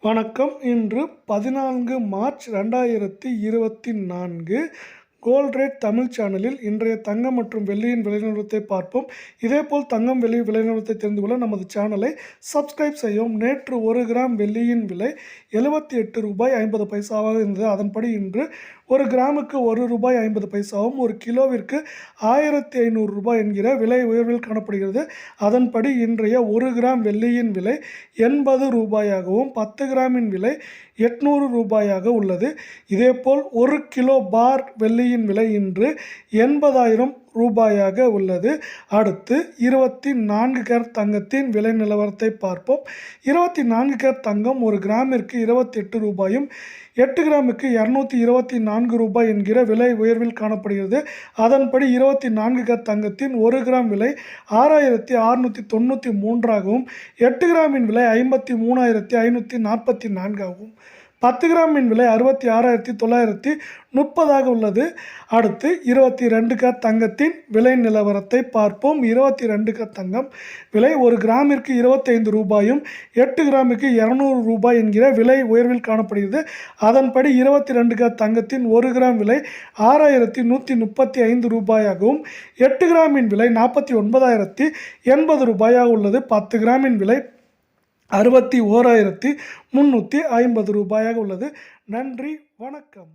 வணக்கம். இன்று 14 March 2024 gold rate Tamil சேனலில் இன்றைய தங்கம் மற்றும் வெள்ளியின் விலை நிலவரத்தை பார்ப்போம். இதேபோல் தங்கம் வெள்ளி விலை நிலவரத்தை தெரிந்து கொள்ள நமது சேனலை சப்ஸ்கிரைப் செய்யவும். நேற்று 1 கிராம் வெள்ளியின் விலை 78 ரூபாய் 50 பைசாவாக இருந்தது. அதன்படி இன்று 1 கிராமுக்கு 1 ரூபாய் 50 பைசாவும் 1 கிலோவிற்கு 1500 ரூபாய் என்கிற விலை உயர்வில் காணப்படுகிறது. அதன்படி இன்றைய 1 கிராம் வெள்ளியின் விலை 80 ரூபாயாகவும் 10 கிராமின் விலை 800 ரூபாயாக உள்ளது. இதேபோல் 1 கிலோ பார் வெள்ளியின் விலை இன்று 80,000 ரூபாயாக உள்ளது. அடுத்து 24 கேரட் தங்கத்தின் விலை நிலவரத்தை பார்ப்போம். 24 கேரட் தங்கம் 1 கிராமிற்கு 28 ரூபாயும் 8 கிராமுக்கு 224 ரூபாய் என்கிற விலை உயர்வில் காணப்படுகிறது. அதன்படி 24 கேரட் தங்கத்தின் 1 கிராம் விலை 6693 ஆகவும் 8 கிராமின் விலை 53,544 ஆகவும் 10 கிராமின் விலை 66,930 உள்ளது. அடுத்து 22 கேரட் தங்கத்தின் விலை நிலவரத்தை பார்ப்போம். 22 கேரட் தங்கம் விலை 1 கிராமிற்கு 25 ரூபாயும் 8 கிராமுக்கு 200 ரூபாய் என்கிற விலை உயர்வில் காணப்படுகிறது. அதன்படி 22 கேரட் தங்கத்தின் 1 கிராம் விலை 6,135 ரூபாயாகவும் 8 கிராமின் விலை 49,080 ரூபாயாக உள்ளது. 10 கிராமின் விலை 61,350 ரூபாயாக உள்ளது. நன்றி, வணக்கம்.